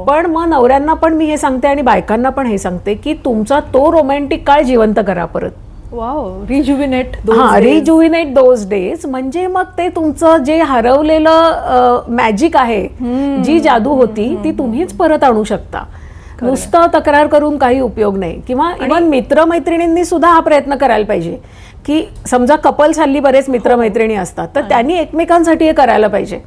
A: पण मग नवऱ्यांना पण मी हे सांगते आणि बायकांना पण हे सांगते की तुमचा तो रोमॅन्टिक काळ जिवंत करा परत.
B: रिज्युविनेट
A: दोज डेज. म्हणजे मग ते तुमचं जे हरवलेलं मॅजिक आहे, जी जादू होती ती तुम्हीच परत आणू शकता. नुसतं तक्रार करून काही उपयोग नाही. किंवा इव्हन मित्रमैत्रिणींनी सुद्धा हा प्रयत्न करायला पाहिजे की समजा कपल्स हल्ली बरेच मित्रमैत्रिणी असतात तर त्यांनी एकमेकांसाठी हे करायला पाहिजे.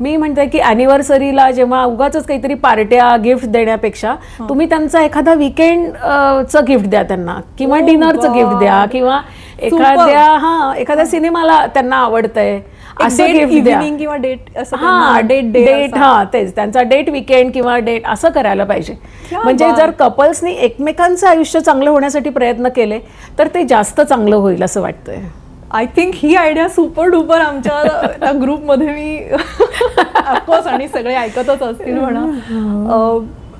A: मी म्हणते की अॅनिव्हर्सरीला जेव्हा उगाच काहीतरी पार्ट्या गिफ्ट देण्यापेक्षा तुम्ही त्यांचा एखादा विकेंडचं गिफ्ट द्या त्यांना, किंवा डिनरचं गिफ्ट द्या, किंवा एखाद्या सिनेमाला त्यांना आवडतंय असं गिफ्ट द्या,
B: किंवा डेट
A: तेच त्यांचा डेट विकेंड किंवा डेट असं करायला पाहिजे. म्हणजे जर कपल्सनी एकमेकांचं आयुष्य चांगलं होण्यासाठी प्रयत्न केले तर ते जास्त चांगलं होईल असं वाटतंय.
B: I think he idea super duper आमच्या ग्रुपमध्ये मी ऑफकोर्स आणि सगळे ऐकतच असतील म्हणा.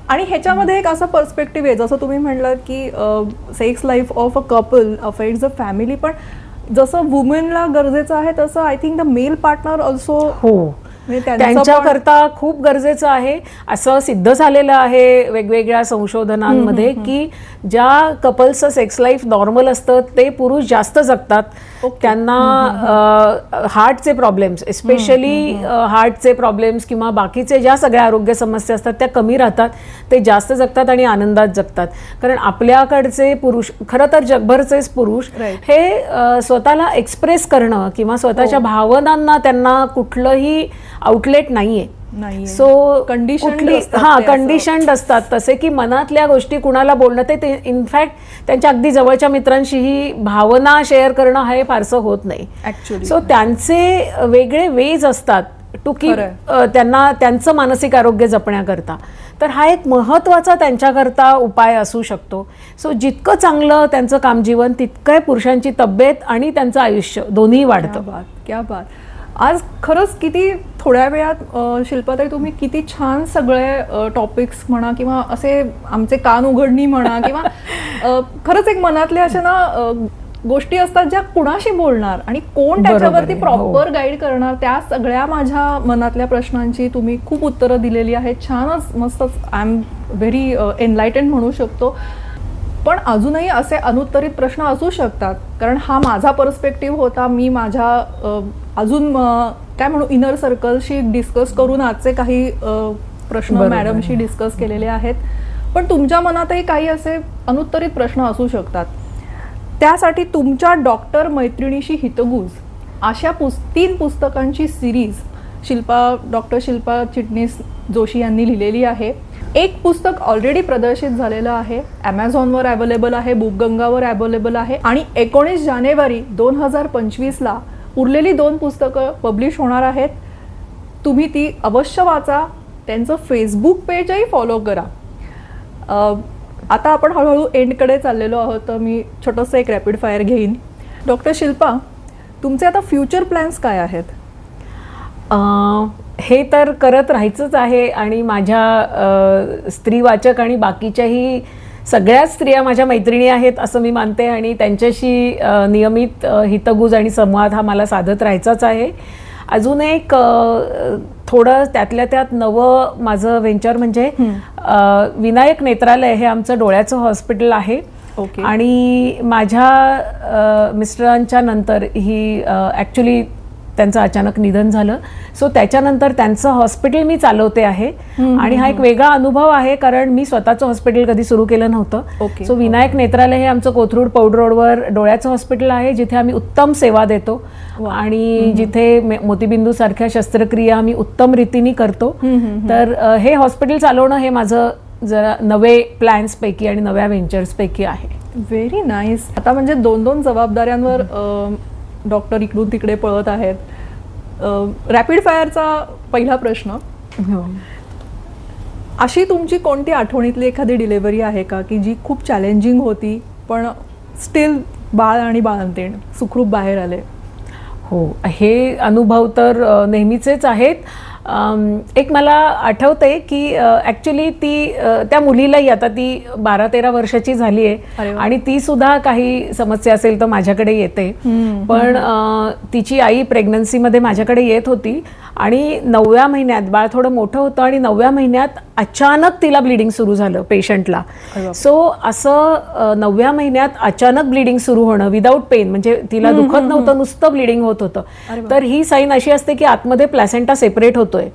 B: आणि ह्याच्यामध्ये एक असा पर्स्पेक्टिव्ह आहे, जसं तुम्ही म्हणलात की sex life of a couple affects the family, पण जसं वुमेनला गरजेचं आहे तसं I think the male partner also
A: त्यांच्याकरता खूप गरजेचं आहे. असं सिद्ध झालेलं आहे वेगवेगळ्या संशोधनांमध्ये की ज्या कपल्सचं सेक्स लाईफ नॉर्मल असतं ते पुरुष जास्त जगतात. त्यांना हार्टचे प्रॉब्लेम्स, एस्पेशली हार्टचे प्रॉब्लेम्स किंवा बाकीचे ज्या सगळ्या आरोग्य समस्या असतात त्या कमी राहतात. ते जास्त जगतात आणि आनंदात जगतात. कारण आपल्याकडचे पुरुष, खरं तर जगभरचेच पुरुष हे स्वतःला एक्सप्रेस करणं किंवा स्वतःच्या भावनांना त्यांना कुठलंही आउटलेट नाहीये. सो कंडिशन्ड असतात तसे की मनातल्या गोष्टी कुणाला बोलणं, ते इनफॅक्ट त्यांच्या अगदी जवळच्या मित्रांशीही भावना शेअर करणं हे फारसं होत नाही ऍक्च्युली. सो त्यांचे वेगळे वेज असतात टू कीप त्यांना त्यांचं मानसिक आरोग्य जपण्याकरता. तर हा एक महत्त्वाचा त्यांच्याकरता उपाय असू शकतो. सो जितकं चांगलं त्यांचं कामजीवन तितकं पुरुषांची तब्येत आणि त्यांचं आयुष्य दोन्ही वाढतं.
B: क्या बात. आज खरंच किती थोड्या वेळात शिल्पाताई तुम्ही किती छान सगळे टॉपिक्स म्हणा किंवा असे आमचे कान उघडणी म्हणा किंवा खरंच एक मनातले अशा ना गोष्टी असतात ज्या कुणाशी बोलणार आणि कोण त्याच्यावरती प्रॉपर गाईड करणार, त्या सगळ्या माझ्या मनातल्या प्रश्नांची तुम्ही खूप उत्तरं दिलेली आहेत. छानच, मस्तच. आय एम व्हेरी एनलायटन म्हणू शकतो. पण अजूनही असे अनुत्तरित प्रश्न असू शकतात, कारण हा माझा पर्स्पेक्टिव्ह होता. मी माझ्या अजून काय म्हणू इनर सर्कलशी डिस्कस करून आजचे काही प्रश्न मॅडमशी डिस्कस केलेले आहेत. पण तुमच्या मनातही काही असे अनुत्तरित प्रश्न असू शकतात. त्यासाठी तुमच्या डॉक्टर मैत्रिणीशी हितगुज अशा 3 पुस्तकांची सिरीज डॉक्टर शिल्पा चिटणीस जोशी यांनी लिहिलेली आहे. एक पुस्तक ऑलरेडी प्रदर्शित झालेलं आहे, ॲमेझॉनवर अवेलेबल आहे, बुकगंगावर अवेलेबल आहे आणि 19 जानेवारी 2025ला उरलेली 2 पुस्तकं पब्लिश होणार आहेत. तुम्ही ती अवश्य वाचा. त्यांचं फेसबुक पेजही फॉलो करा. आता आपण हळूहळू एंडकडे चाललेलो आहोत, तर मी छोटंसं एक रॅपिड फायर घेईन. डॉक्टर शिल्पा, तुमचे आता फ्युचर प्लॅन्स काय आहेत?
A: हे तर करत राहायचंच आहे आणि माझ्या स्त्रीवाचक आणि बाकीच्याही सगळ्याच स्त्रिया माझ्या मैत्रिणी आहेत असं मी मानते आणि त्यांच्याशी नियमित हितगुज आणि संवाद हा मला साधत राहायचाच आहे. अजून एक थोडं त्यातल्या त्यात नवं माझं व्हेंचर म्हणजे विनायक नेत्रालय हे आमचं डोळ्याचं हॉस्पिटल आहे. आणि माझ्या मिस्टरांच्या नंतर ही ॲक्च्युली त्यांचं अचानक निधन झालं. सो त्याच्यानंतर त्यांचं हॉस्पिटल मी चालवते आहे आणि हा एक वेगळा अनुभव आहे कारण मी स्वतःचं हॉस्पिटल कधी सुरू केलं नव्हतं. सो विनायक नेत्रालय हे आमचं कोथरूड पौड रोडवर डोळ्याचं हॉस्पिटल आहे जिथे आम्ही उत्तम सेवा देतो आणि जिथे मोतीबिंदू सारख्या शस्त्रक्रिया आम्ही उत्तम रीतीने करतो. तर हे हॉस्पिटल चालवणं हे माझं जरा नवे प्लॅन्स पैकी आणि नव्या व्हेंचर्स पैकी आहे.
B: Very nice. आता म्हणजे 2 जबाबदाऱ्यांवर डॉक्टर इकडून तिकडे पळत आहेत. रॅपिड फायरचा पहिला प्रश्न, अशी तुमची कोणती आठवणीतली एखादी डिलिव्हरी आहे का की जी खूप चॅलेंजिंग होती पण स्टील बाळ आणि बाळंतीण सुखरूप बाहेर आले?
A: हो, हे अनुभव तर नेहमीचेच आहेत. एक मला आठवते की ॲक्च्युली त्या मुलीलाही आता ती 12-13 वर्षाची झाली आहे आणि ती सुद्धा काही समस्या असेल तर माझ्याकडे येते. पण तिची आई प्रेग्नन्सीमध्ये माझ्याकडे येत होती आणि 9व्या महिन्यात बाळ थोडं मोठं होतं आणि 9व्या महिन्यात अचानक तिला ब्लिडिंग सुरू झालं पेशंटला. सो असं 9व्या महिन्यात अचानक ब्लिडिंग सुरू होणं विदाऊट पेन, म्हणजे तिला दुखत नव्हतं, नुसतं ब्लिडिंग होत होतं. तर ही साईन अशी असते की आतमध्ये प्लॅसेंटा सेपरेट होतोय,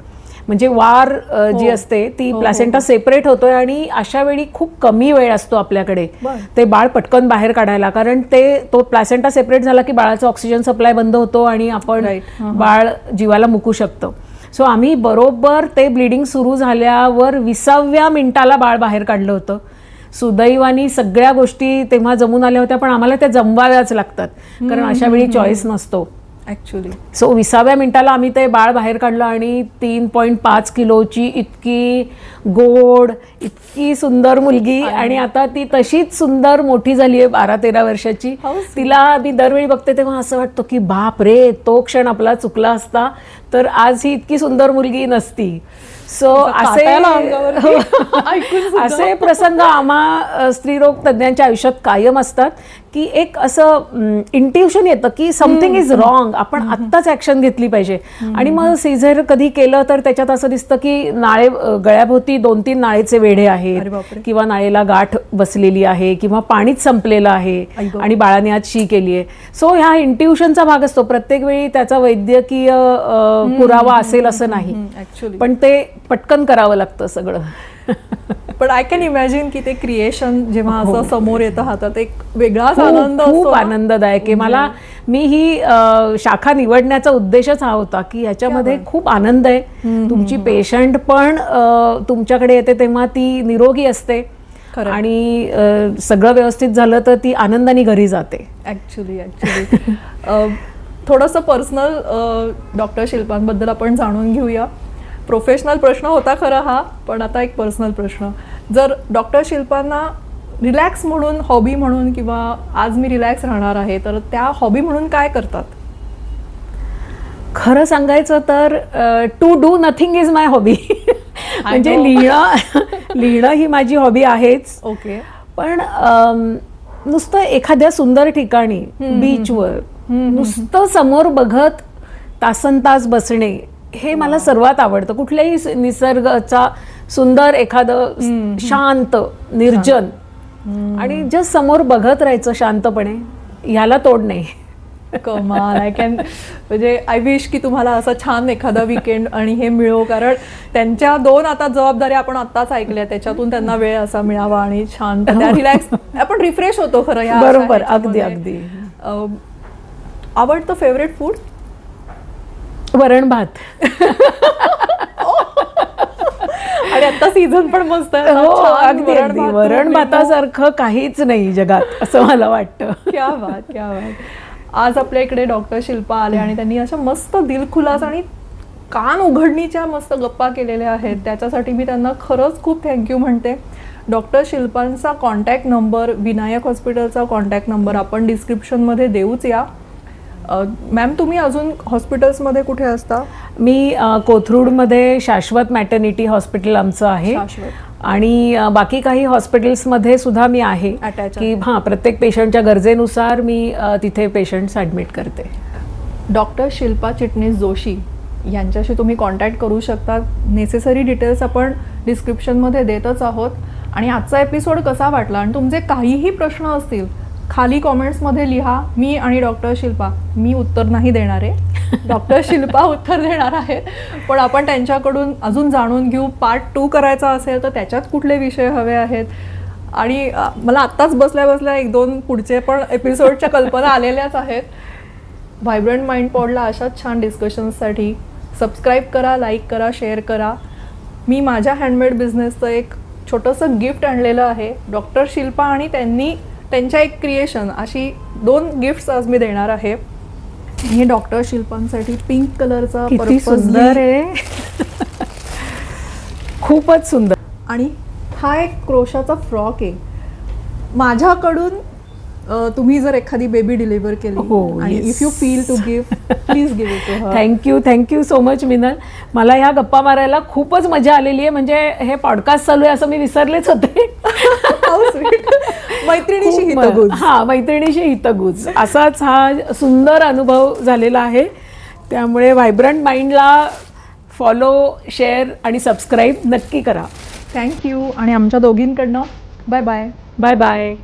A: म्हणजे वार जी असते ती प्लॅसेंटा सेपरेट होतोय आणि अशा वेळी खूप कमी वेळ असतो आपल्याकडे ते बाळ पटकन बाहेर काढायला, कारण तो प्लॅसेंटा सेपरेट झाला की बाळाचा ऑक्सिजन सप्लाय बंद होतो आणि आपण बाळ जीवाला मुकू शकतो. सो आम्ही बरोबर ते ब्लिडिंग सुरू झाल्यावर 20व्या मिनिटाला बाळ बाहेर काढलं होतं. सुदैवानी सगळ्या गोष्टी तेव्हा जमून आल्या होत्या, पण आम्हाला त्या जमवाव्याच लागतात कारण अशा वेळी चॉईस नसतो
B: ॲक्च्युली.
A: सो 20व्या मिनिटाला आम्ही ते बाळ बाहेर काढलं आणि 3.5 किलोची इतकी गोड, इतकी सुंदर मुलगी आणि आता ती तशीच सुंदर मोठी झाली आहे 12-13 वर्षाची. तिला मी दरवेळी बघते तेव्हा असं वाटतं की बाप रे, तो क्षण आपला चुकला असता, तर आज ही इतकी सुंदर मुलगी नसती. सो असे प्रसंग आम्हा स्त्रीरोग तज्ञांच्या आयुष्यात कायम असतात की एक असं इंट्युशन येतं की समथिंग इज रॉंग, आपण आत्ताच ऍक्शन घेतली पाहिजे. आणि मग सीझर कधी केलं तर त्याच्यात असं दिसतं की नाळे गळ्याभोवती 2-3 नाळेचे वेढे आहेत किंवा नाळेला गाठ बसलेली आहे किंवा पाणीच संपलेलं आहे आणि बाळाने आज शी केली आहे. सो ह्या इंट्युशनचा भाग असतो. प्रत्येक वेळी त्याचा वैद्यकीय पुरावा असेल असं नाही, पण ते पटकन करावं लागतं सगळं.
B: पण आय कॅन इमॅजिन की ते क्रिएशन जेव्हा असं समोर येतं हातात एक वेगळाच आनंद,
A: खूप आनंददायक आहे. मला मी ही शाखा निवडण्याचा उद्देशच हा होता की ह्याच्यामध्ये खूप आनंद आहे. तुमची पेशंट पण तुमच्याकडे येते तेव्हा ती निरोगी असते आणि सगळं व्यवस्थित झालं तर ती आनंदाने घरी जाते.
B: ऍक्च्युली थोडंसं पर्सनल डॉक्टर शिल्पांबद्दल आपण जाणून घेऊया. प्रोफेशनल प्रश्न होता खरं हा, पण आता एक पर्सनल प्रश्न. जर डॉक्टर शिल्पांना रिलॅक्स म्हणून, हॉबी म्हणून, किंवा आज मी रिलॅक्स राहणार आहे, तर त्या हॉबी म्हणून काय करतात?
A: खरं सांगायचं तर to do nothing is my hobby. म्हणजे लिहिणं ही माझी हॉबी आहेच.
B: ओके.
A: पण नुसतं एखाद्या सुंदर ठिकाणी बीचवर नुसतं समोर बघत तासनतास बसणे हे मला सर्वात आवडतं. कुठल्याही निसर्गाचा सुंदर एखादं शांत निर्जन आणि जस्ट समोर बघत राहायचं शांतपणे, ह्याला तोड नाही.
B: कमाल. म्हणजे आय विश की तुम्हाला असं छान एखादा वीकेंड आणि हे मिळो, कारण त्यांच्या 2 आता जबाबदाऱ्या आपण आत्ताच ऐकल्या, त्याच्यातून त्यांना वेळ असा मिळावा आणि छान रिलॅक्स आपण रिफ्रेश होतो खरं या.
A: बरोबर, अगदी अगदी.
B: आवडतं फेवरेट फूड?
A: वरण भात.
B: आणि आता सीझन पण मस्त आहे.
A: हो, अगदी अगदी. वरण भातासारखं काहीच नाही जगात असं मला वाटतं.
B: क्या बात, क्या बात. आज आपल्या इकडे डॉक्टर शिल्पा आले आणि त्यांनी अशा मस्त दिलखुलास आणि कान उघडणीच्या मस्त गप्पा केलेल्या आहेत. त्याच्यासाठी मी त्यांना खरंच खूप थँक्यू म्हणते. डॉक्टर शिल्पांचा कॉन्टॅक्ट नंबर, विनायक हॉस्पिटलचा कॉन्टॅक्ट नंबर आपण डिस्क्रिप्शनमध्ये देऊच या. मॅम, तुम्ही अजून हॉस्पिटल्समध्ये कुठे असता?
A: मी कोथरूडमध्ये शाश्वत मॅटर्निटी हॉस्पिटल आमचं आहे आणि बाकी काही हॉस्पिटल्समध्ये सुद्धा मी आहे की प्रत्येक पेशंटच्या गरजेनुसार मी तिथे पेशंट्स ॲडमिट करते.
B: डॉक्टर शिल्पा चिटणीस जोशी यांच्याशी तुम्ही कॉन्टॅक्ट करू शकता. नेसेसरी डिटेल्स आपण डिस्क्रिप्शनमध्ये देतच आहोत. आणि आजचा एपिसोड कसा वाटला आणि तुमचे काहीही प्रश्न असतील खाली कॉमेंट्समध्ये लिहा. मी आणि डॉक्टर शिल्पा, मी उत्तर नाही देणार आहे, डॉक्टर शिल्पा उत्तर देणार आहेत. पण आपण त्यांच्याकडून अजून जाणून घेऊ. पार्ट 2 करायचा असेल तर त्याच्यात कुठले विषय हवे आहेत. आणि मला आत्ताच बसल्या बसल्या 1-2 पुढचे पण एपिसोडच्या कल्पना आलेल्याच आहेत. व्हायब्रंट माइंड पॉडला अशाच छान डिस्कशन्ससाठी सबस्क्राईब करा, लाईक करा, शेअर करा. मी माझ्या हँडमेड बिझनेसचं एक छोटंसं गिफ्ट आणलेलं आहे. डॉक्टर शिल्पा आणि त्यांच्या एक क्रिएशन, अशी 2 गिफ्ट्स आज मी देणार आहे. हे डॉक्टर शिल्पांसाठी पिंक कलरचा,
A: किती सुंदर आहे, खूपच सुंदर.
B: आणि हा एक क्रोशाचा फ्रॉक आहे. माझ्याकडून तुम्ही जर एखादी बेबी डिलिव्हर केली आणि if you feel to give, please give it to her.
A: Thank you so much Minal. मला ह्या गप्पा मारायला खूपच मजा आलेली आहे. म्हणजे हे पॉडकास्ट चालू आहे असं मी विसरलेच होते.
B: मैत्रिणीशी हितगुज.
A: मैत्रिणीशी हितगुज असाच हा सुंदर अनुभव झालेला आहे. त्यामुळे व्हायब्रंट माइंडला फॉलो, शेअर आणि सबस्क्राईब नक्की करा.
B: थँक्यू. आणि आमच्या दोघींकडनं बाय बाय.
A: Bye bye.